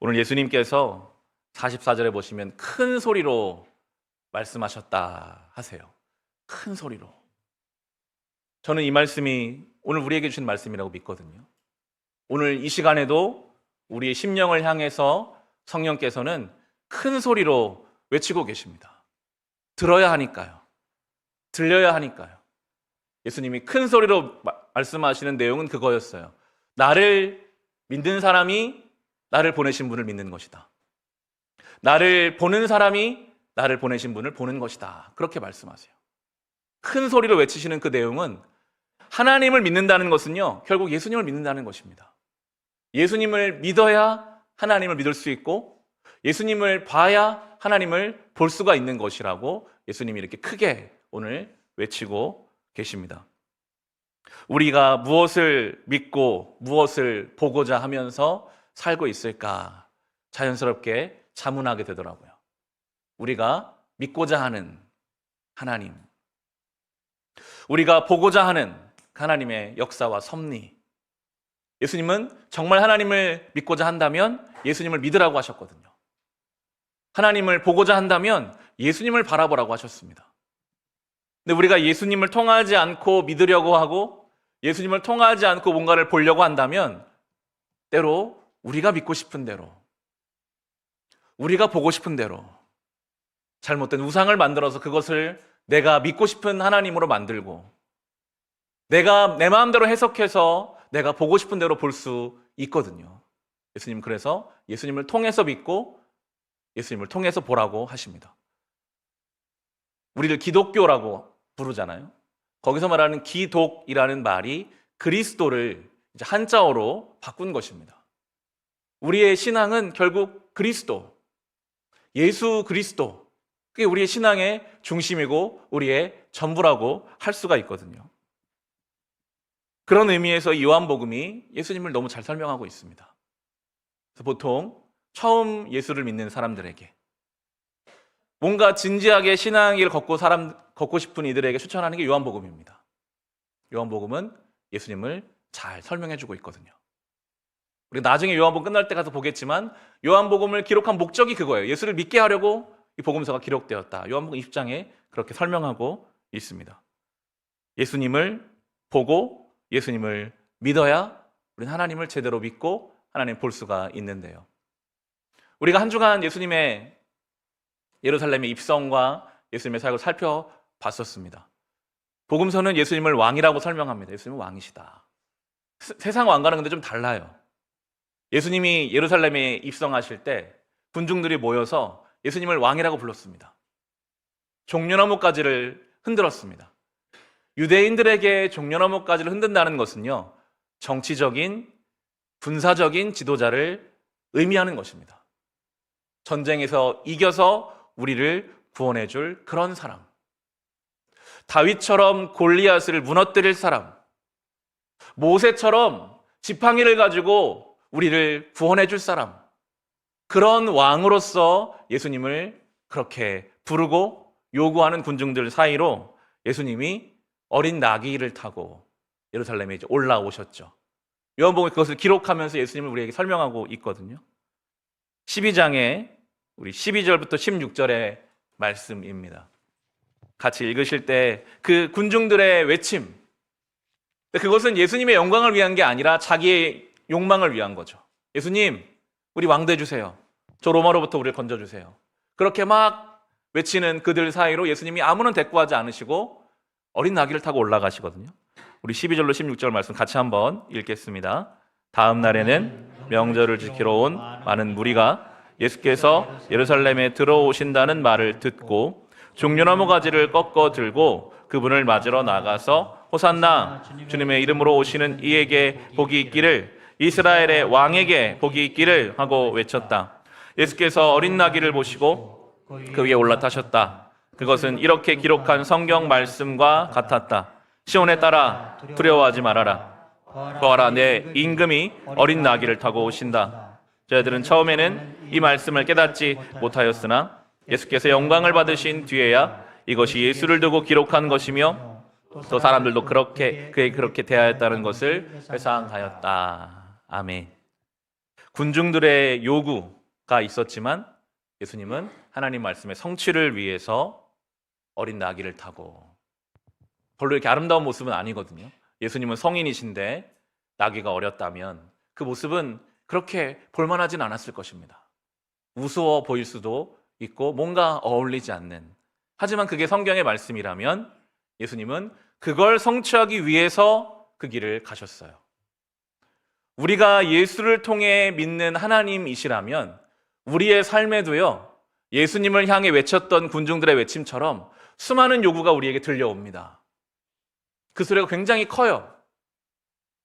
오늘 예수님께서 44절에 보시면 큰 소리로 말씀하셨다 하세요. 큰 소리로. 저는 이 말씀이 오늘 우리에게 주신 말씀이라고 믿거든요. 오늘 이 시간에도 우리의 심령을 향해서 성령께서는 큰 소리로 외치고 계십니다. 들어야 하니까요. 들려야 하니까요. 예수님이 큰 소리로 말씀하시는 내용은 그거였어요. 나를 믿는 사람이 나를 보내신 분을 믿는 것이다. 나를 보는 사람이 나를 보내신 분을 보는 것이다. 그렇게 말씀하세요. 큰 소리로 외치시는 그 내용은 하나님을 믿는다는 것은요, 결국 예수님을 믿는다는 것입니다. 예수님을 믿어야 하나님을 믿을 수 있고 예수님을 봐야 하나님을 볼 수가 있는 것이라고 예수님이 이렇게 크게 오늘 외치고 계십니다. 우리가 무엇을 믿고 무엇을 보고자 하면서 살고 있을까 자연스럽게 자문하게 되더라고요. 우리가 믿고자 하는 하나님, 우리가 보고자 하는 하나님의 역사와 섭리. 예수님은 정말 하나님을 믿고자 한다면 예수님을 믿으라고 하셨거든요. 하나님을 보고자 한다면 예수님을 바라보라고 하셨습니다. 근데 우리가 예수님을 통하지 않고 믿으려고 하고 예수님을 통하지 않고 뭔가를 보려고 한다면 때로 우리가 믿고 싶은 대로, 우리가 보고 싶은 대로 잘못된 우상을 만들어서 그것을 내가 믿고 싶은 하나님으로 만들고 내가 내 마음대로 해석해서 내가 보고 싶은 대로 볼 수 있거든요. 예수님 그래서 예수님을 통해서 믿고 예수님을 통해서 보라고 하십니다. 우리를 기독교라고 부르잖아요. 거기서 말하는 기독이라는 말이 그리스도를 이제 한자어로 바꾼 것입니다. 우리의 신앙은 결국 그리스도, 예수 그리스도, 그게 우리의 신앙의 중심이고 우리의 전부라고 할 수가 있거든요. 그런 의미에서 이 요한복음이 예수님을 너무 잘 설명하고 있습니다. 그래서 보통 처음 예수를 믿는 사람들에게 뭔가 진지하게 신앙을 걷고 싶은 이들에게 추천하는 게 요한복음입니다. 요한복음은 예수님을 잘 설명해주고 있거든요. 우리 나중에 요한복음 끝날 때 가서 보겠지만 요한복음을 기록한 목적이 그거예요. 예수를 믿게 하려고 이 복음서가 기록되었다. 요한복음 20장에 그렇게 설명하고 있습니다. 예수님을 보고 예수님을 믿어야 우리는 하나님을 제대로 믿고 하나님을 볼 수가 있는데요. 우리가 한 주간 예수님의 예루살렘의 입성과 예수님의 사역을 살펴봤었습니다. 복음서는 예수님을 왕이라고 설명합니다. 예수님은 왕이시다. 세상 왕과는 근데 좀 달라요. 예수님이 예루살렘에 입성하실 때 군중들이 모여서 예수님을 왕이라고 불렀습니다. 종려나무가지를 흔들었습니다. 유대인들에게 종려나무가지를 흔든다는 것은요, 정치적인, 군사적인 지도자를 의미하는 것입니다. 전쟁에서 이겨서 우리를 구원해 줄 그런 사람. 다윗처럼 골리앗을 무너뜨릴 사람. 모세처럼 지팡이를 가지고 우리를 구원해 줄 사람. 그런 왕으로서 예수님을 그렇게 부르고 요구하는 군중들 사이로 예수님이 어린 나귀를 타고 예루살렘에 이제 올라오셨죠. 요한복음이 그것을 기록하면서 예수님을 우리에게 설명하고 있거든요. 12장에 우리 12절부터 16절의 말씀입니다. 같이 읽으실 때 그 군중들의 외침, 그것은 예수님의 영광을 위한 게 아니라 자기의 욕망을 위한 거죠. 예수님, 우리 왕 돼주세요. 저 로마로부터 우리를 건져주세요. 그렇게 막 외치는 그들 사이로 예수님이 아무런 대꾸하지 않으시고 어린 나귀를 타고 올라가시거든요. 우리 12절로 16절 말씀 같이 한번 읽겠습니다. 다음 날에는 명절을 지키러 온 많은 무리가 예수께서 예루살렘에 들어오신다는 말을 듣고 종려나무 가지를 꺾어 들고 그분을 맞으러 나가서 호산나, 주님의 이름으로 오시는 이에게 복이 있기를, 이스라엘의 왕에게 복이 있기를 하고 외쳤다. 예수께서 어린 나귀를 보시고 그 위에 올라타셨다. 그것은 이렇게 기록한 성경 말씀과 같았다. 시온에 따라 두려워하지 말아라. 보아라, 내 임금이 어린 나귀를 타고 오신다. 저희들은 처음에는 이 말씀을 깨닫지 못하였으나 예수께서 영광을 받으신 뒤에야 이것이 예수를 두고 기록한 것이며 또 사람들도 그에게 그렇게 대하였다는 것을 회상하였다. 아멘. 군중들의 요구가 있었지만 예수님은 하나님 말씀의 성취를 위해서 어린 나귀를 타고, 별로 이렇게 아름다운 모습은 아니거든요. 예수님은 성인이신데 나귀가 어렸다면 그 모습은 그렇게 볼만하진 않았을 것입니다. 우스워 보일 수도 있고 뭔가 어울리지 않는, 하지만 그게 성경의 말씀이라면 예수님은 그걸 성취하기 위해서 그 길을 가셨어요. 우리가 예수를 통해 믿는 하나님이시라면 우리의 삶에도요, 예수님을 향해 외쳤던 군중들의 외침처럼 수많은 요구가 우리에게 들려옵니다. 그 소리가 굉장히 커요.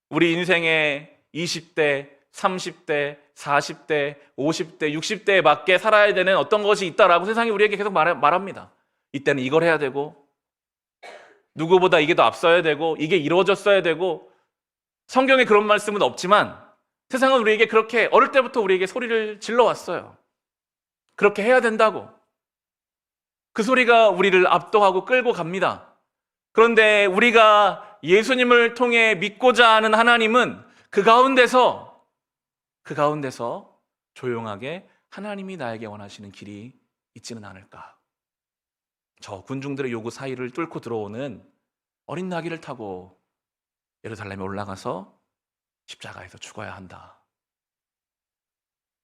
우리 인생의 20대, 30대, 40대, 50대, 60대에 맞게 살아야 되는 어떤 것이 있다라고 세상이 우리에게 계속 말합니다. 이때는 이걸 해야 되고, 누구보다 이게 더 앞서야 되고, 이게 이루어졌어야 되고. 성경에 그런 말씀은 없지만 세상은 우리에게 그렇게 어릴 때부터 우리에게 소리를 질러왔어요. 그렇게 해야 된다고. 그 소리가 우리를 압도하고 끌고 갑니다. 그런데 우리가 예수님을 통해 믿고자 하는 하나님은 그 가운데서 조용하게 하나님이 나에게 원하시는 길이 있지는 않을까. 저 군중들의 요구 사이를 뚫고 들어오는 어린 나귀를 타고 예루살렘에 올라가서 십자가에서 죽어야 한다.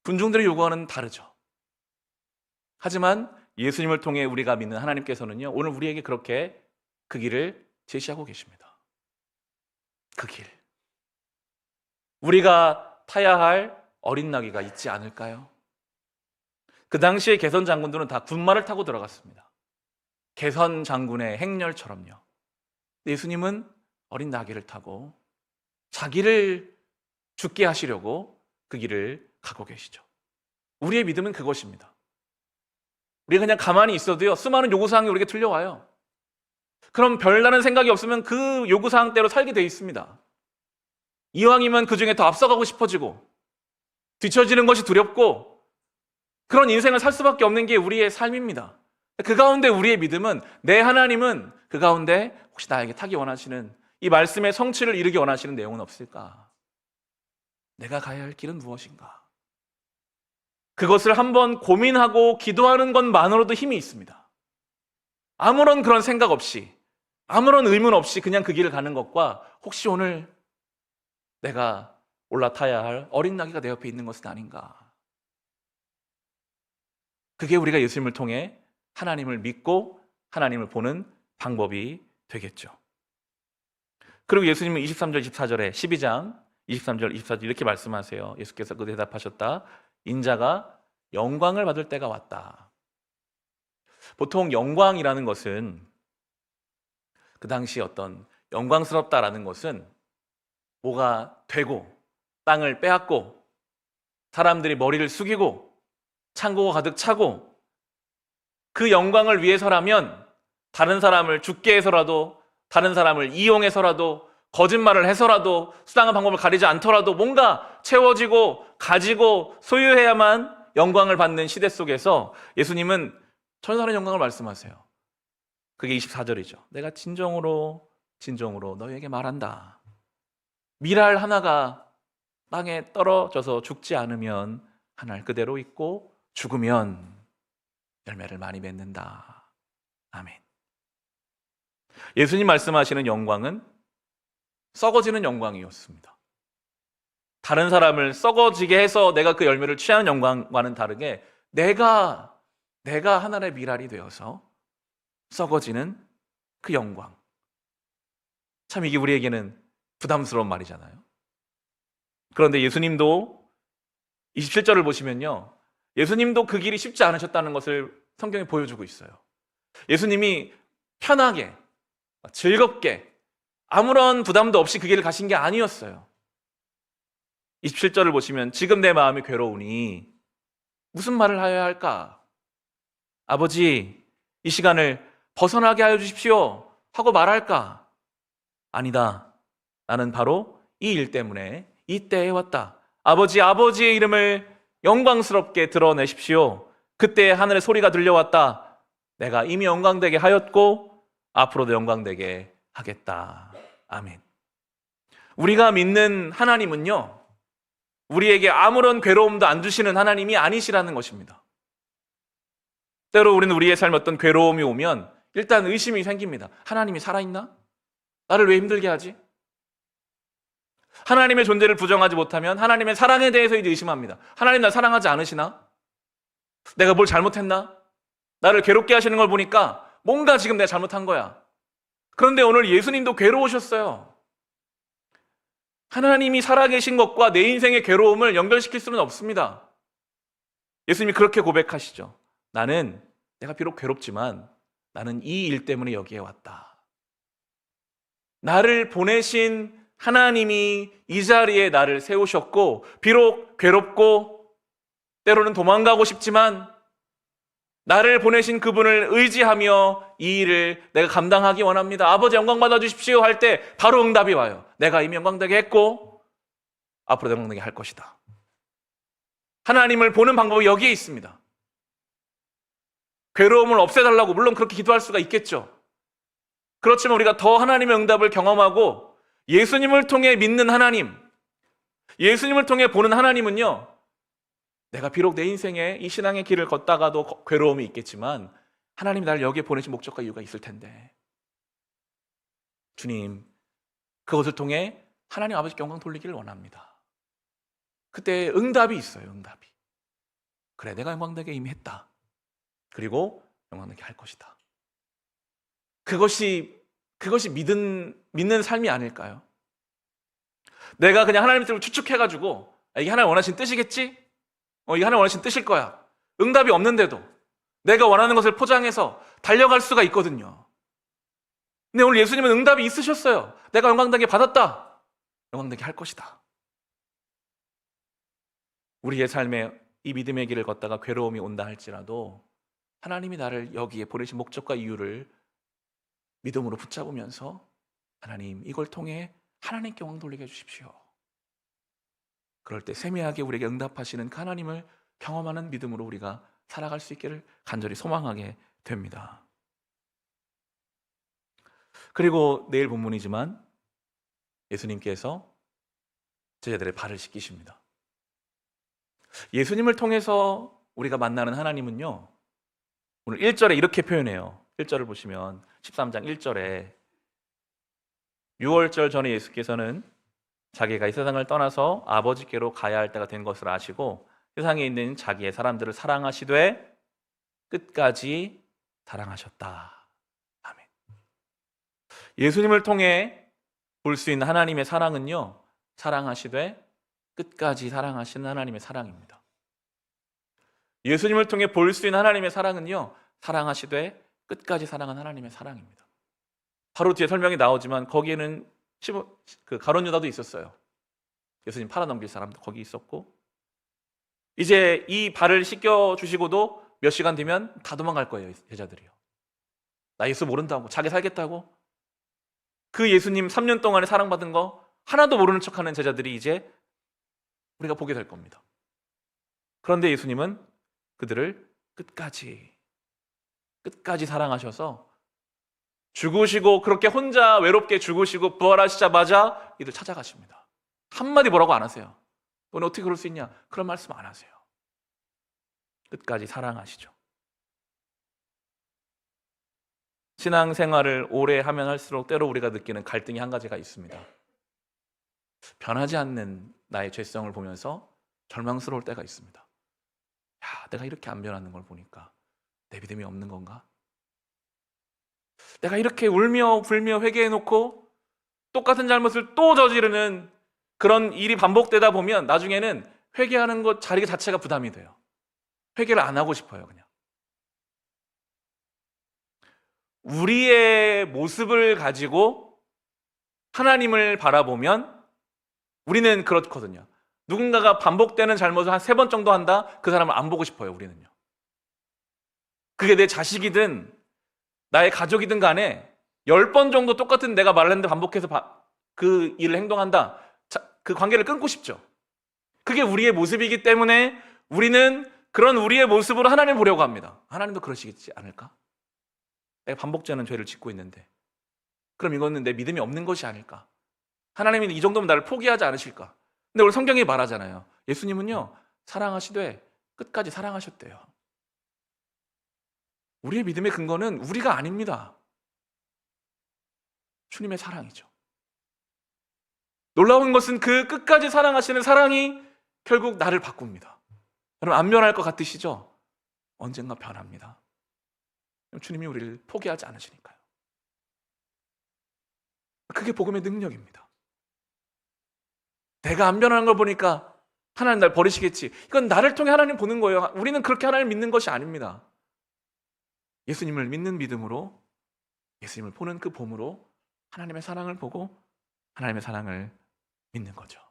군중들의 요구와는 다르죠. 하지만 예수님을 통해 우리가 믿는 하나님께서는요, 오늘 우리에게 그렇게 그 길을 제시하고 계십니다. 그 길. 우리가 타야 할 어린 나귀가 있지 않을까요? 그 당시에 개선 장군들은 다 군마를 타고 들어갔습니다. 개선 장군의 행렬처럼요. 예수님은 어린 나귀를 타고 자기를 죽게 하시려고 그 길을 가고 계시죠. 우리의 믿음은 그것입니다. 우리가 그냥 가만히 있어도요, 수많은 요구사항이 우리에게 들려와요. 그럼 별다른 생각이 없으면 그 요구사항대로 살게 돼 있습니다. 이왕이면 그 중에 더 앞서가고 싶어지고 뒤처지는 것이 두렵고 그런 인생을 살 수밖에 없는 게 우리의 삶입니다. 그 가운데 우리의 믿음은, 내 하나님은 그 가운데 혹시 나에게 타기 원하시는, 이 말씀의 성취를 이루기 원하시는 내용은 없을까? 내가 가야 할 길은 무엇인가? 그것을 한번 고민하고 기도하는 것만으로도 힘이 있습니다. 아무런 그런 생각 없이, 아무런 의문 없이 그냥 그 길을 가는 것과, 혹시 오늘 내가 올라타야 할 어린 나귀가 내 옆에 있는 것은 아닌가? 그게 우리가 예수님을 통해 하나님을 믿고 하나님을 보는 방법이 되겠죠. 그리고 예수님은 23절, 24절에 12장 23절, 24절 이렇게 말씀하세요. 예수께서 그 대답하셨다. 인자가 영광을 받을 때가 왔다. 보통 영광이라는 것은, 그 당시 어떤 영광스럽다라는 것은 뭐가 되고 땅을 빼앗고 사람들이 머리를 숙이고 창고가 가득 차고, 그 영광을 위해서라면 다른 사람을 죽게 해서라도, 다른 사람을 이용해서라도, 거짓말을 해서라도, 수단과 방법을 가리지 않더라도 뭔가 채워지고 가지고 소유해야만 영광을 받는 시대 속에서 예수님은 천사의 영광을 말씀하세요. 그게 24절이죠. 내가 진정으로 너희에게 말한다. 밀알 하나가 땅에 떨어져서 죽지 않으면 한 알 그대로 있고 죽으면 열매를 많이 맺는다. 아멘. 예수님 말씀하시는 영광은 썩어지는 영광이었습니다. 다른 사람을 썩어지게 해서 내가 그 열매를 취하는 영광과는 다르게 내가 하나의 밀알이 되어서 썩어지는 그 영광. 참 이게 우리에게는 부담스러운 말이잖아요. 그런데 예수님도 27절을 보시면요, 예수님도 그 길이 쉽지 않으셨다는 것을 성경에 보여주고 있어요. 예수님이 편하게, 즐겁게, 아무런 부담도 없이 그 길을 가신 게 아니었어요. 27절을 보시면 지금 내 마음이 괴로우니 무슨 말을 하여야 할까? 아버지, 이 시간을 벗어나게 하여 주십시오 하고 말할까? 아니다. 나는 바로 이 일 때문에 이 때에 왔다. 아버지의 이름을 영광스럽게 드러내십시오. 그때 하늘의 소리가 들려왔다. 내가 이미 영광되게 하였고 앞으로도 영광되게 하겠다. 아멘. 우리가 믿는 하나님은요, 우리에게 아무런 괴로움도 안 주시는 하나님이 아니시라는 것입니다. 때로 우리는 우리의 삶에 어떤 괴로움이 오면 일단 의심이 생깁니다. 하나님이 살아있나? 나를 왜 힘들게 하지? 하나님의 존재를 부정하지 못하면 하나님의 사랑에 대해서 이제 의심합니다. 하나님 날 사랑하지 않으시나? 내가 뭘 잘못했나? 나를 괴롭게 하시는 걸 보니까 뭔가 지금 내가 잘못한 거야. 그런데 오늘 예수님도 괴로우셨어요. 하나님이 살아계신 것과 내 인생의 괴로움을 연결시킬 수는 없습니다. 예수님이 그렇게 고백하시죠. 내가 비록 괴롭지만 나는 이 일 때문에 여기에 왔다. 나를 보내신 하나님이 이 자리에 나를 세우셨고, 비록 괴롭고 때로는 도망가고 싶지만 나를 보내신 그분을 의지하며 이 일을 내가 감당하기 원합니다. 아버지 영광 받아주십시오 할 때 바로 응답이 와요. 내가 이미 영광되게 했고 앞으로 영광되게 할 것이다. 하나님을 보는 방법이 여기에 있습니다. 괴로움을 없애달라고 물론 그렇게 기도할 수가 있겠죠. 그렇지만 우리가 더 하나님의 응답을 경험하고 예수님을 통해 믿는 하나님, 예수님을 통해 보는 하나님은요, 내가 비록 내 인생에 이 신앙의 길을 걷다가도 괴로움이 있겠지만 하나님이 나를 여기에 보내신 목적과 이유가 있을 텐데, 주님, 그것을 통해 하나님 아버지께 영광 돌리기를 원합니다. 그때 응답이 있어요. 응답이. 그래, 내가 영광되게 이미 했다. 그리고 영광되게 할 것이다. 그것이 믿는 삶이 아닐까요? 내가 그냥 하나님 뜻을 추측해가지고 이게 하나님 원하신 뜻이겠지? 이게 하나님 원하신 뜻일 거야. 응답이 없는데도 내가 원하는 것을 포장해서 달려갈 수가 있거든요. 근데 오늘 예수님은 응답이 있으셨어요. 내가 영광되게 받았다. 영광되게 할 것이다. 우리의 삶에 이 믿음의 길을 걷다가 괴로움이 온다 할지라도 하나님이 나를 여기에 보내신 목적과 이유를 믿음으로 붙잡으면서 하나님, 이걸 통해 하나님께 영광 돌리게 해주십시오. 그럴 때 세미하게 우리에게 응답하시는 그 하나님을 경험하는 믿음으로 우리가 살아갈 수 있기를 간절히 소망하게 됩니다. 그리고 내일 본문이지만 예수님께서 제자들의 발을 씻기십니다. 예수님을 통해서 우리가 만나는 하나님은요, 오늘 1절에 이렇게 표현해요. 1절을 보시면 13장 1절에 6월절 전에 예수께서는 자기가 이 세상을 떠나서 아버지께로 가야 할 때가 된 것을 아시고 세상에 있는 자기의 사람들을 사랑하시되 끝까지 사랑하셨다. 아멘. 예수님을 통해 볼 수 있는 하나님의 사랑은요, 사랑하시되 끝까지 사랑하시는 하나님의 사랑입니다. 예수님을 통해 볼 수 있는 하나님의 사랑은요, 사랑하시되 끝까지 사랑한 하나님의 사랑입니다. 바로 뒤에 설명이 나오지만 거기에는 그 가룟 유다도 있었어요. 예수님 팔아넘길 사람도 거기 있었고, 이제 이 발을 씻겨 주시고도 몇 시간 뒤면 다 도망갈 거예요. 제자들이요. 나 예수 모른다고, 자기 살겠다고. 그 예수님 3년 동안에 사랑받은 거 하나도 모르는 척하는 제자들이 이제 우리가 보게 될 겁니다. 그런데 예수님은 그들을 끝까지 사랑하셔서 죽으시고, 그렇게 혼자 외롭게 죽으시고 부활하시자마자 이들 찾아가십니다. 한마디 뭐라고 안 하세요. 너는 어떻게 그럴 수 있냐? 그런 말씀 안 하세요. 끝까지 사랑하시죠. 신앙생활을 오래 하면 할수록 때로 우리가 느끼는 갈등이 한 가지가 있습니다. 변하지 않는 나의 죄성을 보면서 절망스러울 때가 있습니다. 야, 내가 이렇게 안 변하는 걸 보니까 내 믿음이 없는 건가? 내가 이렇게 울며 불며 회개해놓고 똑같은 잘못을 또 저지르는 그런 일이 반복되다 보면 나중에는 회개하는 것 자리 자체가 부담이 돼요. 회개를 안 하고 싶어요, 그냥. 우리의 모습을 가지고 하나님을 바라보면 우리는 그렇거든요. 누군가가 반복되는 잘못을 한 3번 정도 한다? 그 사람을 안 보고 싶어요, 우리는요. 그게 내 자식이든 나의 가족이든 간에 10번 정도 똑같은 내가 말을 했는데 반복해서 그 일을 행동한다. 그 관계를 끊고 싶죠. 그게 우리의 모습이기 때문에 우리는 그런 우리의 모습으로 하나님을 보려고 합니다. 하나님도 그러시겠지 않을까? 내가 반복되는 죄를 짓고 있는데 그럼 이거는 내 믿음이 없는 것이 아닐까? 하나님이 이 정도면 나를 포기하지 않으실까? 근데 오늘 성경이 말하잖아요. 예수님은요, 사랑하시되 끝까지 사랑하셨대요. 우리의 믿음의 근거는 우리가 아닙니다. 주님의 사랑이죠. 놀라운 것은 그 끝까지 사랑하시는 사랑이 결국 나를 바꿉니다. 여러분, 안 변할 것 같으시죠? 언젠가 변합니다. 주님이 우리를 포기하지 않으시니까요. 그게 복음의 능력입니다. 내가 안 변하는 걸 보니까 하나님 날 버리시겠지. 이건 나를 통해 하나님 보는 거예요. 우리는 그렇게 하나님 믿는 것이 아닙니다. 예수님을 믿는 믿음으로, 예수님을 보는 그 봄으로 하나님의 사랑을 보고 하나님의 사랑을 믿는 거죠.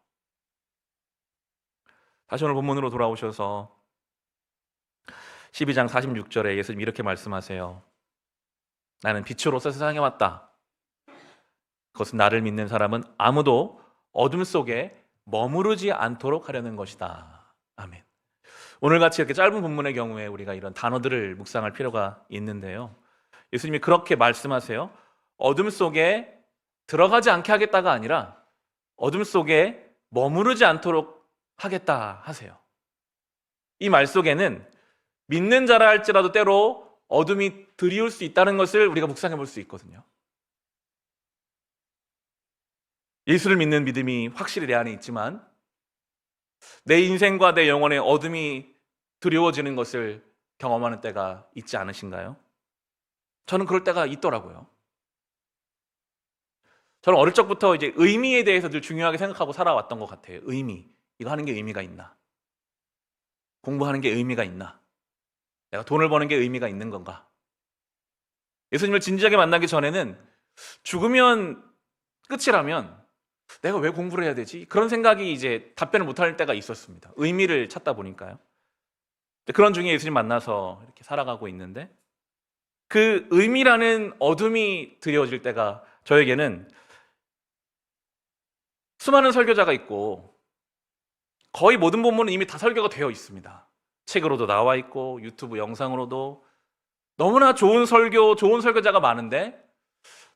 다시 오늘 본문으로 돌아오셔서 12장 46절에 예수님 이렇게 말씀하세요. 나는 빛으로서 세상에 왔다. 그것은 나를 믿는 사람은 아무도 어둠 속에 머무르지 않도록 하려는 것이다. 아멘. 오늘같이 이렇게 짧은 본문의 경우에 우리가 이런 단어들을 묵상할 필요가 있는데요. 예수님이 그렇게 말씀하세요. 어둠 속에 들어가지 않게 하겠다가 아니라 어둠 속에 머무르지 않도록 하겠다 하세요. 이 말 속에는 믿는 자라 할지라도 때로 어둠이 드리울 수 있다는 것을 우리가 묵상해 볼 수 있거든요. 예수를 믿는 믿음이 확실히 내 안에 있지만 내 인생과 내 영혼에 어둠이 드리워지는 것을 경험하는 때가 있지 않으신가요? 저는 그럴 때가 있더라고요. 저는 어릴 적부터 이제 의미에 대해서 늘 중요하게 생각하고 살아왔던 것 같아요. 의미. 이거 하는 게 의미가 있나? 공부하는 게 의미가 있나? 내가 돈을 버는 게 의미가 있는 건가? 예수님을 진지하게 만나기 전에는 죽으면 끝이라면 내가 왜 공부를 해야 되지? 그런 생각이 이제 답변을 못할 때가 있었습니다. 의미를 찾다 보니까요. 그런 중에 예수님 만나서 이렇게 살아가고 있는데 그 의미라는 어둠이 드리워질 때가 저에게는 수많은 설교자가 있고 거의 모든 본문은 이미 다 설교가 되어 있습니다. 책으로도 나와 있고 유튜브 영상으로도 너무나 좋은 설교, 좋은 설교자가 많은데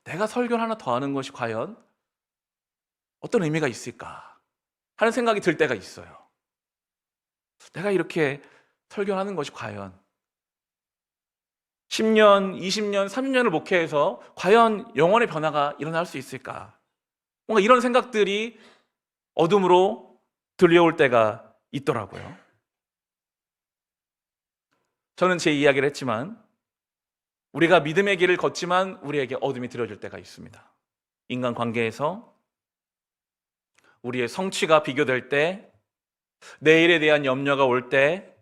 내가 설교를 하나 더 하는 것이 과연 어떤 의미가 있을까 하는 생각이 들 때가 있어요. 내가 이렇게 설교하는 것이 과연 10년, 20년, 30년을 목회해서 과연 영혼의 변화가 일어날 수 있을까? 뭔가 이런 생각들이 어둠으로 들려올 때가 있더라고요. 저는 제 이야기를 했지만 우리가 믿음의 길을 걷지만 우리에게 어둠이 들여질 때가 있습니다. 인간관계에서 우리의 성취가 비교될 때, 내일에 대한 염려가 올 때,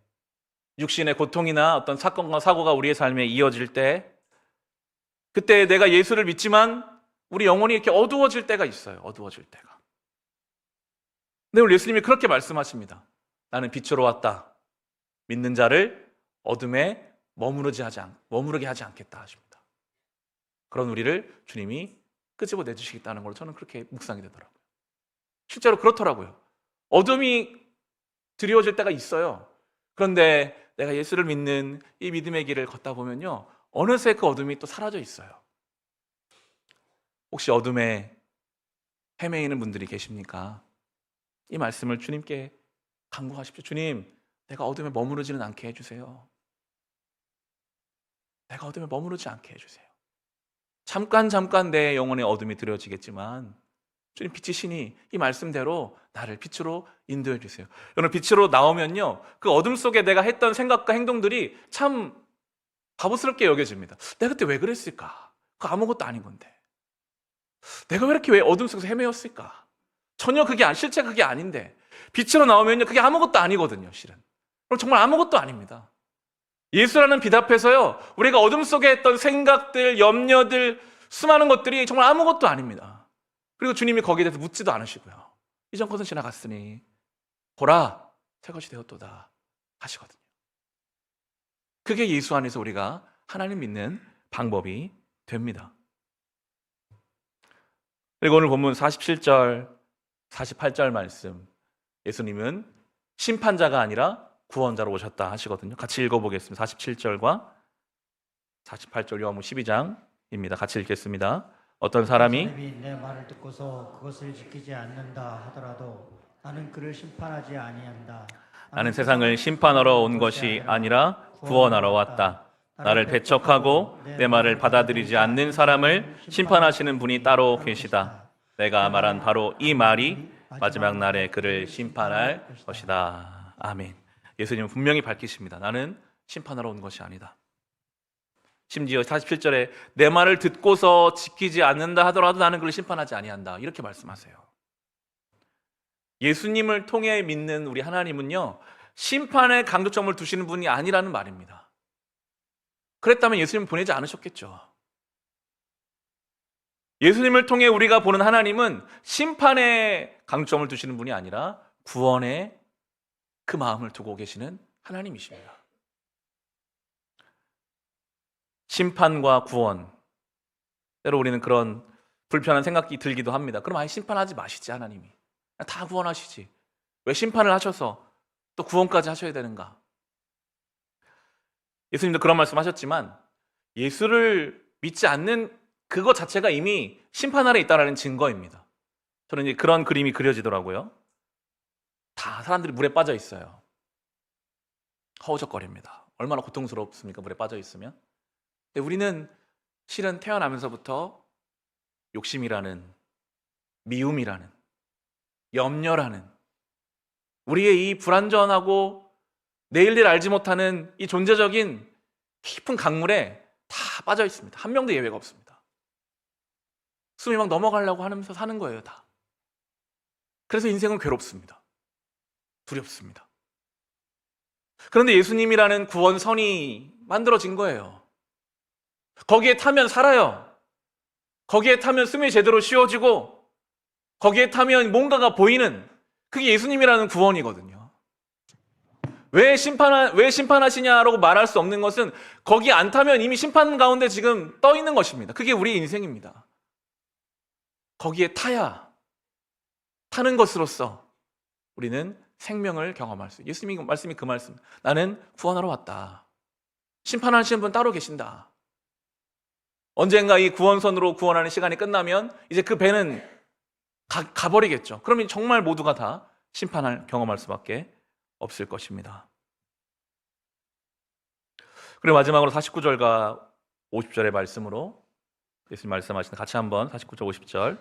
육신의 고통이나 어떤 사건과 사고가 우리의 삶에 이어질 때, 그때 내가 예수를 믿지만 우리 영혼이 이렇게 어두워질 때가 있어요. 어두워질 때가. 근데 오늘 예수님이 그렇게 말씀하십니다. 나는 빛으로 왔다. 믿는 자를 어둠에 머무르게 하지 않겠다 하십니다. 그런 우리를 주님이 끄집어 내주시겠다는 걸 저는 그렇게 묵상이 되더라고요. 실제로 그렇더라고요. 어둠이 드리워질 때가 있어요. 그런데 내가 예수를 믿는 이 믿음의 길을 걷다 보면요, 어느새 그 어둠이 또 사라져 있어요. 혹시 어둠에 헤매이는 분들이 계십니까? 이 말씀을 주님께 간구하십시오. 주님, 내가 어둠에 머무르지는 않게 해주세요. 내가 어둠에 머무르지 않게 해주세요. 잠깐 내 영혼의 어둠이 드려지겠지만 주님 빛이시니 이 말씀대로 나를 빛으로 인도해 주세요. 오늘 빛으로 나오면요, 그 어둠 속에 내가 했던 생각과 행동들이 참 바보스럽게 여겨집니다. 내가 그때 왜 그랬을까? 그거 아무것도 아닌 건데. 내가 왜 어둠 속에서 헤매었을까? 전혀 실제 그게 아닌데 빛으로 나오면요, 그게 아무것도 아니거든요, 실은. 그럼 정말 아무것도 아닙니다. 예수라는 빛 앞에서요, 우리가 어둠 속에 했던 생각들, 염려들, 수많은 것들이 정말 아무것도 아닙니다. 그리고 주님이 거기에 대해서 묻지도 않으시고요. 이전 것은 지나갔으니 보라, 새 것이 되었도다 하시거든요. 그게 예수 안에서 우리가 하나님 믿는 방법이 됩니다. 그리고 오늘 본문 47절, 48절 말씀, 예수님은 심판자가 아니라 구원자로 오셨다 하시거든요. 같이 읽어보겠습니다. 47절과 48절 요한복음 12장입니다. 같이 읽겠습니다. 어떤 사람이 내 말을 듣고서 그것을 지키지 않는다 하더라도 나는 그를 심판하지 아니한다. 나는 세상을 심판하러 온 것이 아니라 구원하러 왔다. 나를 배척하고 내 말을 받아들이지 않는 사람을 심판하시는 분이 따로 계시다. 내가 말한 바로 이 말이 마지막 날에 그를 심판할 것이다. 아멘. 예수님은 분명히 밝히십니다. 나는 심판하러 온 것이 아니다. 심지어 47절에 내 말을 듣고서 지키지 않는다 하더라도 나는 그를 심판하지 아니한다. 이렇게 말씀하세요. 예수님을 통해 믿는 우리 하나님은요, 심판의 강조점을 두시는 분이 아니라는 말입니다. 그랬다면 예수님 보내지 않으셨겠죠. 예수님을 통해 우리가 보는 하나님은 심판의 강조점을 두시는 분이 아니라 구원에 그 마음을 두고 계시는 하나님이십니다. 심판과 구원, 때로 우리는 그런 불편한 생각이 들기도 합니다. 그럼 아예 심판하지 마시지, 하나님이. 다 구원하시지. 왜 심판을 하셔서 또 구원까지 하셔야 되는가? 예수님도 그런 말씀 하셨지만 예수를 믿지 않는 그것 자체가 이미 심판 아래 있다는 증거입니다. 저는 이제 그런 그림이 그려지더라고요. 다 사람들이 물에 빠져 있어요. 허우적거립니다. 얼마나 고통스럽습니까? 물에 빠져 있으면. 근데 우리는 실은 태어나면서부터 욕심이라는, 미움이라는, 염려라는, 우리의 이 불완전하고 내일 일 알지 못하는 이 존재적인 깊은 강물에 다 빠져 있습니다. 한 명도 예외가 없습니다. 숨이 막 넘어가려고 하면서 사는 거예요, 다. 그래서 인생은 괴롭습니다. 두렵습니다. 그런데 예수님이라는 구원선이 만들어진 거예요. 거기에 타면 살아요. 거기에 타면 숨이 제대로 쉬어지고, 거기에 타면 뭔가가 보이는, 그게 예수님이라는 구원이거든요. 왜 심판하시냐라고 말할 수 없는 것은 거기 안 타면 이미 심판 가운데 지금 떠 있는 것입니다. 그게 우리 인생입니다. 거기에 타는 것으로써 우리는 생명을 경험할 수. 예수님의 말씀이 그 말씀. 나는 구원하러 왔다. 심판하시는 분 따로 계신다. 언젠가 이 구원선으로 구원하는 시간이 끝나면 이제 그 배는 가버리겠죠. 그러면 정말 모두가 다 심판을 경험할 수밖에 없을 것입니다. 그리고 마지막으로 49절과 50절의 말씀으로 예수님 말씀하시는, 같이 한번 49절 50절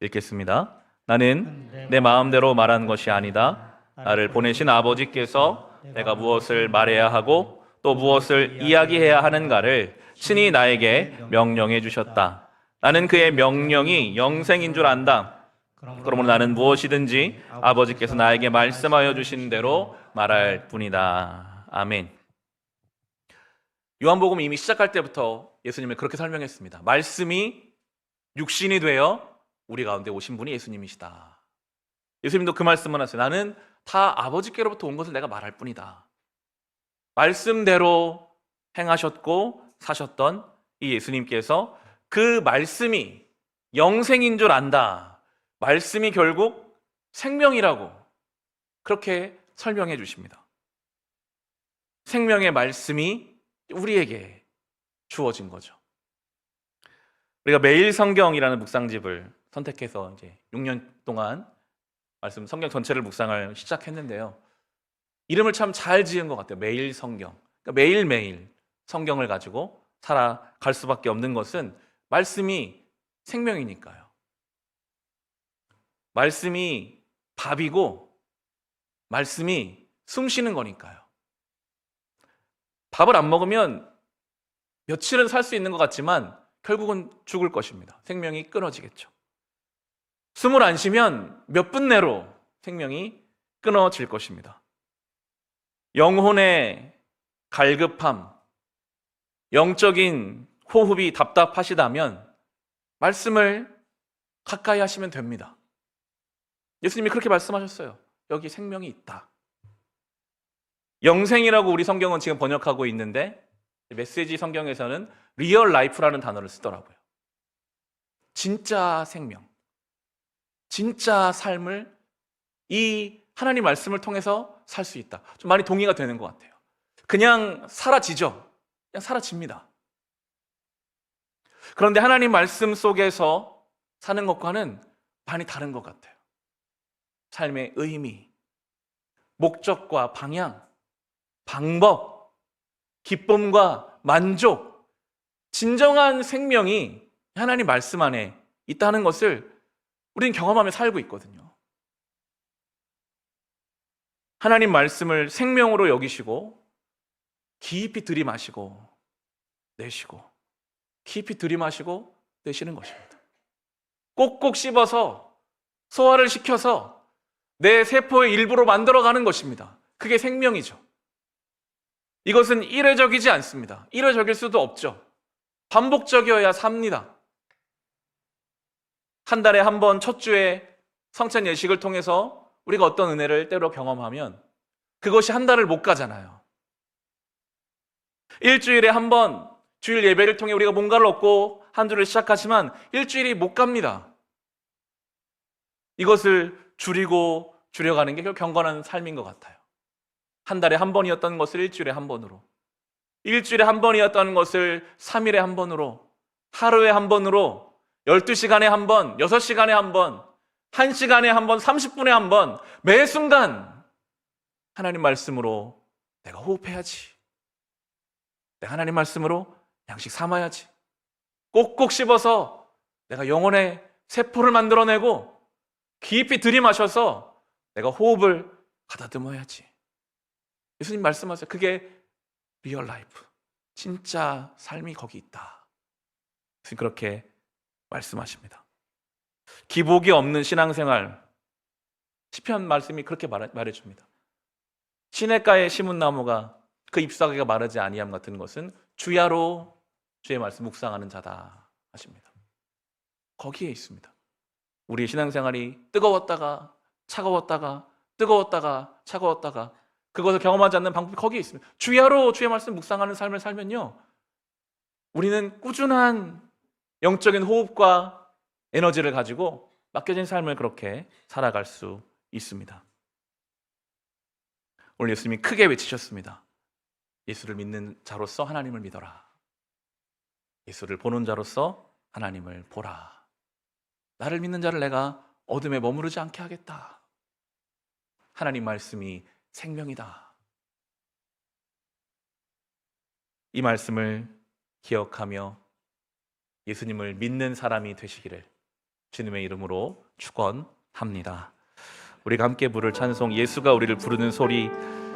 읽겠습니다. 나는 내 마음대로 말한 것이 아니다. 나를 보내신 아버지께서 내가 무엇을 말해야 하고 또 무엇을 이야기해야 하는가를 친히 나에게 명령해 주셨다. 나는 그의 명령이 영생인 줄 안다. 그러므로 나는 무엇이든지 아버지께서 나에게 말씀하여 주신 대로 말할 뿐이다. 아멘. 요한복음 이미 시작할 때부터 예수님을 그렇게 설명했습니다. 말씀이 육신이 되어 우리 가운데 오신 분이 예수님이시다. 예수님도 그 말씀을 하세요. 나는 다 아버지께로부터 온 것을 내가 말할 뿐이다. 말씀대로 행하셨고 사셨던 이 예수님께서 그 말씀이 영생인 줄 안다. 말씀이 결국 생명이라고 그렇게 설명해 주십니다. 생명의 말씀이 우리에게 주어진 거죠. 우리가 매일 성경이라는 묵상집을 선택해서 이제 6년 동안 성경 전체를 묵상을 시작했는데요. 이름을 참 잘 지은 것 같아요. 매일 성경. 그러니까 매일매일 성경을 가지고 살아갈 수밖에 없는 것은 말씀이 생명이니까요. 말씀이 밥이고 말씀이 숨 쉬는 거니까요. 밥을 안 먹으면 며칠은 살 수 있는 것 같지만 결국은 죽을 것입니다. 생명이 끊어지겠죠. 숨을 안 쉬면 몇 분 내로 생명이 끊어질 것입니다. 영혼의 갈급함, 영적인 호흡이 답답하시다면 말씀을 가까이 하시면 됩니다. 예수님이 그렇게 말씀하셨어요. 여기 생명이 있다. 영생이라고 우리 성경은 지금 번역하고 있는데 메시지 성경에서는 리얼 라이프라는 단어를 쓰더라고요. 진짜 생명, 진짜 삶을 이 하나님 말씀을 통해서 살 수 있다. 좀 많이 동의가 되는 것 같아요. 그냥 사라지죠. 그냥 사라집니다. 그런데 하나님 말씀 속에서 사는 것과는 많이 다른 것 같아요. 삶의 의미, 목적과 방향, 방법, 기쁨과 만족, 진정한 생명이 하나님 말씀 안에 있다는 것을 우리는 경험하며 살고 있거든요. 하나님 말씀을 생명으로 여기시고 깊이 들이마시고 내쉬고 깊이 들이마시고 내쉬는 것입니다. 꼭꼭 씹어서 소화를 시켜서 내 세포의 일부로 만들어가는 것입니다. 그게 생명이죠. 이것은 일회적이지 않습니다. 일회적일 수도 없죠. 반복적이어야 삽니다. 한 달에 한 번 첫 주에 성찬 예식을 통해서 우리가 어떤 은혜를 때로 경험하면 그것이 한 달을 못 가잖아요. 일주일에 한 번 주일 예배를 통해 우리가 뭔가를 얻고 한 주를 시작하지만 일주일이 못 갑니다. 이것을 줄여가는 게 결국 경건한 삶인 것 같아요. 한 달에 한 번이었던 것을 일주일에 한 번으로, 일주일에 한 번이었던 것을 3일에 한 번으로, 하루에 한 번으로, 12시간에 한 번, 6시간에 한 번, 1시간에 한 번, 30분에 한 번, 매 순간 하나님 말씀으로 내가 호흡해야지. 내가 하나님 말씀으로 양식 삼아야지. 꼭꼭 씹어서 내가 영혼의 세포를 만들어내고 깊이 들이마셔서 내가 호흡을 가다듬어야지. 예수님 말씀하세요. 그게 리얼 라이프. 진짜 삶이 거기 있다. 예수님 그렇게 말씀하십니다. 기복이 없는 신앙생활. 시편 말씀이 그렇게 말해줍니다. 시냇가에 심은 나무가 그 잎사귀가 마르지 아니함 같은 것은 주야로 주의 말씀 묵상하는 자다 하십니다. 거기에 있습니다. 우리 신앙생활이 뜨거웠다가 차가웠다가 뜨거웠다가 차가웠다가 그것을 경험하지 않는 방법이 거기에 있습니다. 주야로 주의 말씀 묵상하는 삶을 살면요, 우리는 꾸준한 영적인 호흡과 에너지를 가지고 맡겨진 삶을 그렇게 살아갈 수 있습니다. 오늘 예수님이 크게 외치셨습니다. 예수를 믿는 자로서 하나님을 믿어라. 예수를 보는 자로서 하나님을 보라. 나를 믿는 자를 내가 어둠에 머무르지 않게 하겠다. 하나님 말씀이 생명이다. 이 말씀을 기억하며 예수님을 믿는 사람이 되시기를 주님의 이름으로 축원합니다. 우리가 함께 부를 찬송 예수가 우리를 부르는 소리